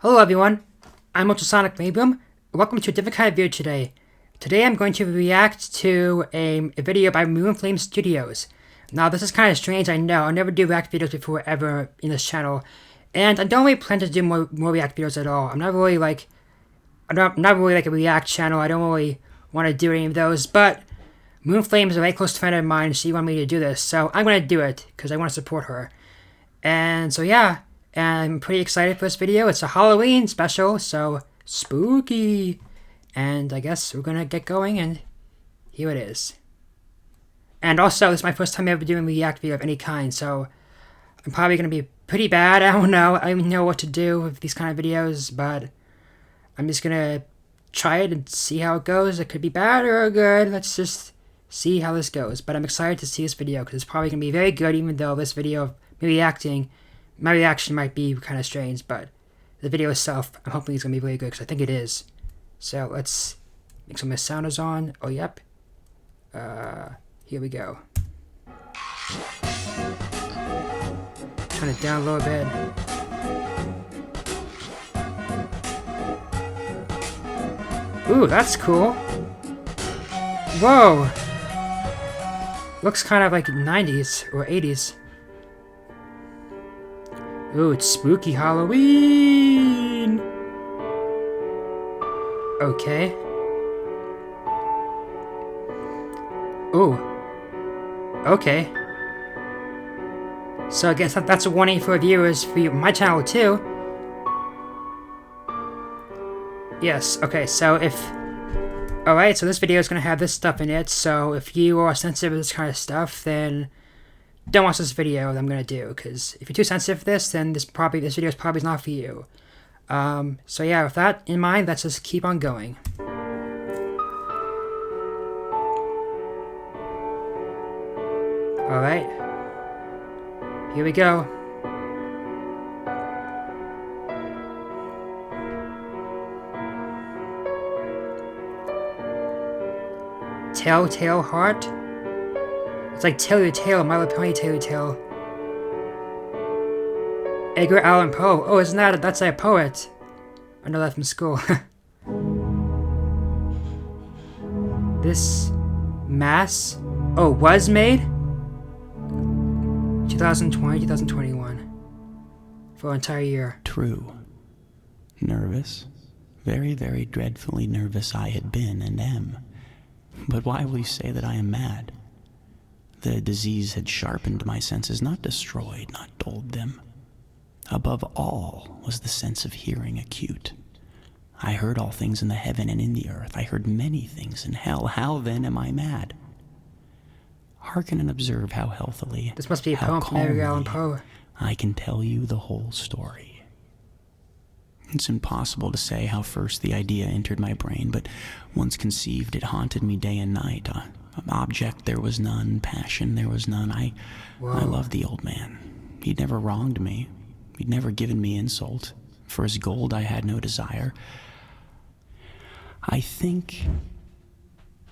Hello everyone, I'm Ultrasonic Mayboom. Welcome to a different kind of video today. Today I'm going to react to a video by MoonFlame Studios. Now this is kind of strange, I know. I never do react videos before ever in this channel. And I don't really plan to do more react videos at all. I'm not really like a react channel. I don't really want to do any of those. But MoonFlame is a very close friend of mine. She wanted me to do this. So I'm going to do it because I want to support her. And so yeah. And I'm pretty excited for this video. It's a Halloween special, so spooky. And I guess we're gonna get going, and here it is. And also, this is my first time ever doing a react video of any kind, so I'm probably gonna be pretty bad. I don't know. I don't even know what to do with these kind of videos, but I'm just gonna try it and see how it goes. It could be bad or good. Let's just see how this goes. But I'm excited to see this video because it's probably gonna be very good, even though this video of me reacting, my reaction might be kind of strange, but the video itself, I'm hoping it's going to be really good, because I think it is. So, let's make some of the sound is on. Oh, yep. Here we go. Turn it down a little bit. Ooh, that's cool. Whoa! Looks kind of like 90s or 80s. Ooh, it's spooky Halloween! Okay. Ooh. Okay. So I guess that's a warning for viewers for my channel too. Yes, okay, so if... Alright, so this video is going to have this stuff in it, so if you are sensitive to this kind of stuff, then don't watch this video that I'm going to do, because if you're too sensitive to this, then this video is probably not for you. So yeah, with that in mind, let's just keep on going. Alright. Here we go. Telltale Heart? It's like Tell Your Tale, My Little Pony Tell Your Tale. Edgar Allan Poe. Oh, isn't that's a poet. I know that from school. This mass, was made 2020, 2021. For an entire year. True. Nervous. Very, very dreadfully nervous I had been and am. But why will you say that I am mad? The disease had sharpened my senses, not destroyed, not dulled them. Above all was the sense of hearing acute. I heard all things in the heaven and in the earth. I heard many things in hell. How then am I mad? Hearken and observe how healthily, this must be a poem from Edgar Allan Poe. I can tell you the whole story. It's impossible to say how first the idea entered my brain, but once conceived, it haunted me day and night. Object there was none, passion there was none. I loved the old man. He'd never wronged me. He'd never given me insult. For his gold I had no desire. I think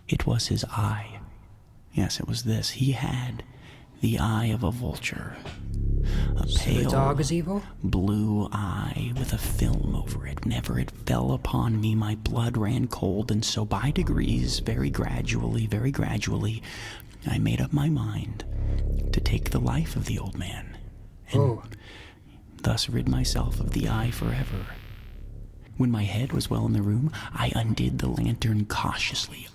it was his eye. Yes, it was this. He had the eye of a vulture. A pale, the dog is evil? Blue eye with a film over it. Whenever it fell upon me, my blood ran cold, and so by degrees, very gradually, I made up my mind to take the life of the old man, and thus rid myself of the eye forever. When my head was well in the room, I undid the lantern cautiously.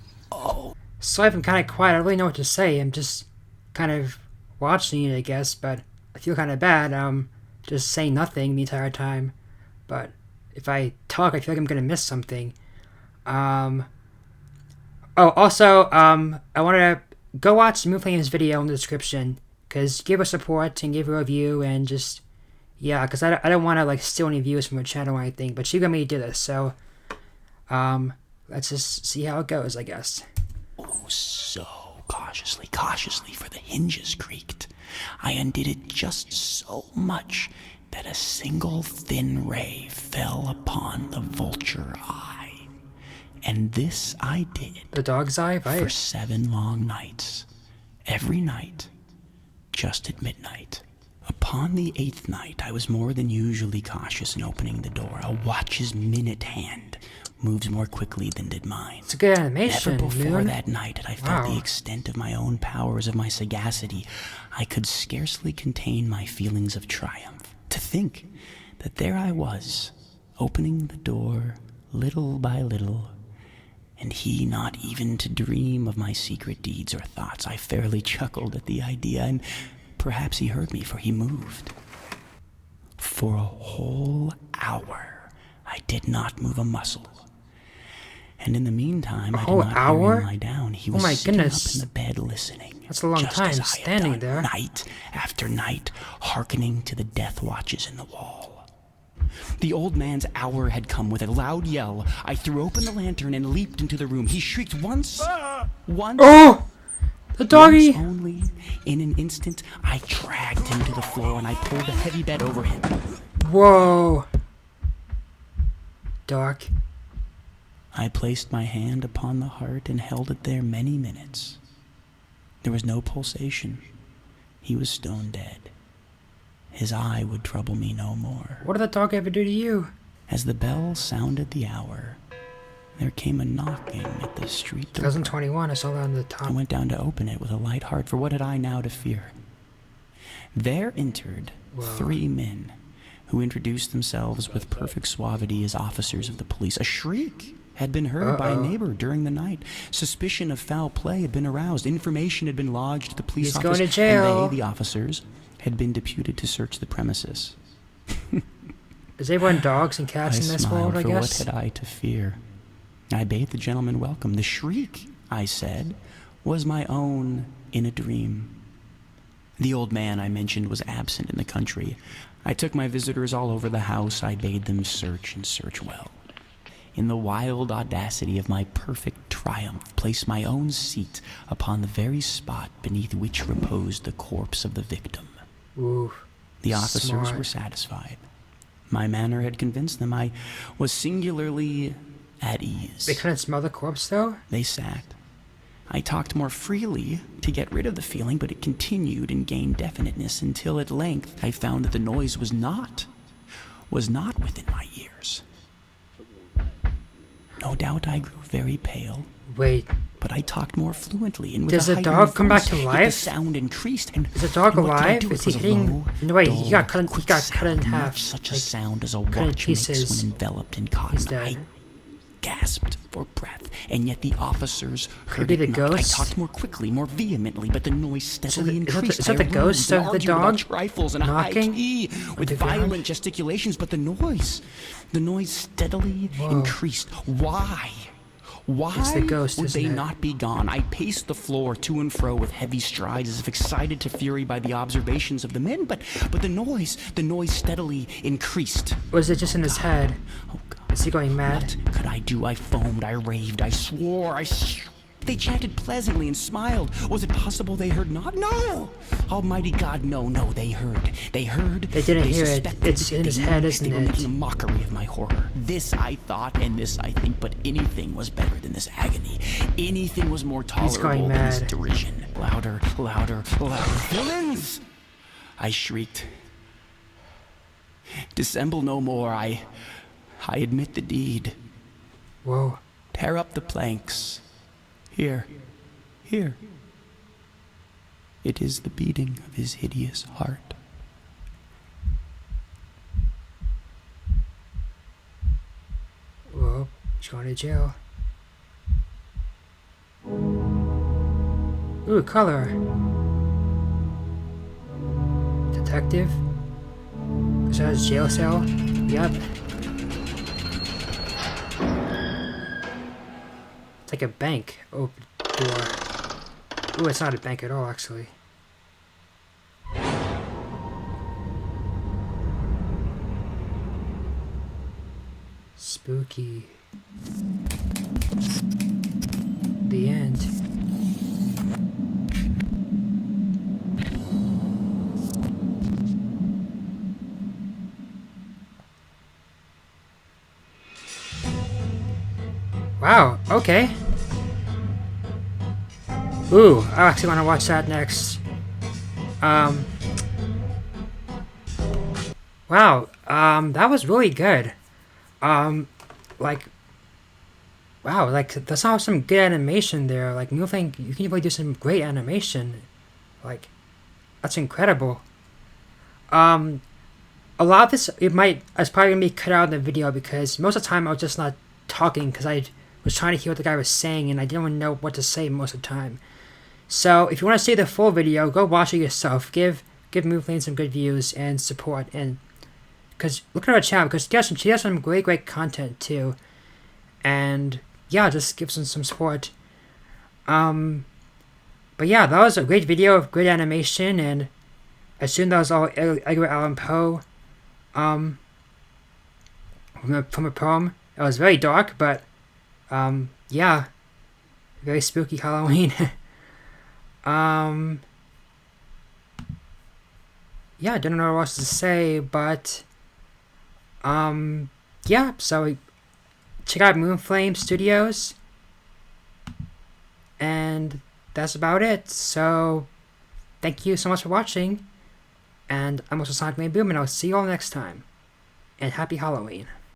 So I'm kind of quiet. I don't really know what to say. I'm just kind of watching it, I guess, but I feel kind of bad. Just saying nothing the entire time. But if I talk, I feel like I'm going to miss something. Also, I want to go watch MoonFlame's video in the description, because give her support and give her a review, and just, yeah, because I don't want to, like, steal any views from her channel or anything, but she got me to do this, so, let's just see how it goes, I guess. Oh, so cautiously, for the hinges creaked. I undid it just so much that a single thin ray fell upon the vulture eye. And this I did. The dog's eye, right? For 7 long nights. Every night, just at midnight. Upon the 8th night, I was more than usually cautious in opening the door. A watch's minute hand moves more quickly than did mine. It's a good animation, Never before Moon. that night had I felt Wow. the extent of my own powers, of my sagacity. I could scarcely contain my feelings of triumph. To think that there I was, opening the door little by little, and he not even to dream of my secret deeds or thoughts. I fairly chuckled at the idea, and perhaps he heard me, for he moved. For a whole hour, I did not move a muscle. And in the meantime, I did not hear him lie down. He was sitting up in the bed listening. That's a long just time, as I standing had done there. night after night, hearkening to the death watches in the wall. The old man's hour had come. With a loud yell, I threw open the lantern and leaped into the room. He shrieked once. Oh! The doggy! Once only. In an instant, I dragged him to the floor and I pulled a heavy bed over him. Whoa. Doc. I placed my hand upon the heart and held it there many minutes. There was no pulsation. He was stone dead. His eye would trouble me no more. What did the dog ever do to you? As the bell sounded the hour, there came a knocking at the street door. 2021, I saw that on the top. I went down to open it with a light heart, for what had I now to fear? There entered 3 men, who introduced themselves with perfect suavity as officers of the police. A shriek had been heard by a neighbor during the night. Suspicion of foul play had been aroused. Information had been lodged at the police office. He's going to jail. And they, the officers, had been deputed to search the premises. Is everyone dogs and cats in this world, I for guess? what had I to fear? I bade the gentleman welcome. The shriek, I said, was my own in a dream. The old man I mentioned was absent in the country. I took my visitors all over the house. I bade them search and search well. In the wild audacity of my perfect triumph, placed my own seat upon the very spot beneath which reposed the corpse of the victim. Ooh, the officers smart. were satisfied. My manner had convinced them. I was singularly at ease. They couldn't smell the corpse, though? They sat. I talked more freely to get rid of the feeling, but it continued and gained definiteness until at length I found that the noise was not within my ears. No doubt I grew very pale. Wait, but I talked more fluently, and with does a the heightened dog come back voice, to yet life? The sound increased, and is the dog and what did I alive? do? Is It he was a hitting? low, No, wait, he dull, got cut in quick half. much such a like, sound as a cut in watch makes pieces. when enveloped in He's cotton. dead. I gasped for breath, and yet the officers heard Could be it the not. ghost? I talked more quickly, more vehemently, but the noise steadily increased. Is that the I ghost arose and of the argued dog about trifles in a high knocking key, with the ground? violent gesticulations, but the noise steadily increased. Why? Why It's the ghost, would isn't they it? not be gone? I paced the floor to and fro with heavy strides, as if excited to fury by the observations of the men, but the noise steadily increased. Was it just in his head? Oh God. Is he going mad? What could I do? I foamed, I raved, I swore, They chatted pleasantly and smiled. Was it possible they heard not? No! Almighty God, no, they heard. They didn't hear it. suspected, It's in his head, isn't They were it? making a mockery of my horror. This I thought, and this I think, but anything was better than this agony. Anything was more tolerable than this mad. derision. Louder, louder, louder. Villains! I shrieked. Dissemble no more. I admit the deed. Whoa. Tear up the planks. Here. It is the beating of his hideous heart. Whoa. He's going to jail. Ooh, color. Detective? Is that his jail cell? Yep. It's like a bank open door. Ooh, it's not a bank at all, actually. Spooky. The end. Wow, okay. Ooh, I actually want to watch that next. Wow, that was really good. Like, wow, like, that's not some good animation there. Like, MoonFlame, you can really do some great animation. Like, that's incredible. Um, a lot of this, it's probably gonna be cut out in the video because most of the time I was just not talking because I was trying to hear what the guy was saying and I didn't even know what to say most of the time. So, if you want to see the full video, go watch it yourself. Give MoonFlame some good views and support, and because look at her channel, because she has some great content too, and yeah, just give some support. But yeah, that was a great video of great animation, and I assume that was all Edgar Allan Poe, from a poem. It was very dark, but yeah, very spooky Halloween. Yeah, I don't know what else to say, but yeah, so check out MoonFlame Studios, and that's about it. So thank you so much for watching, and I'm also Sonic Boom, and I'll see you all next time, and happy Halloween.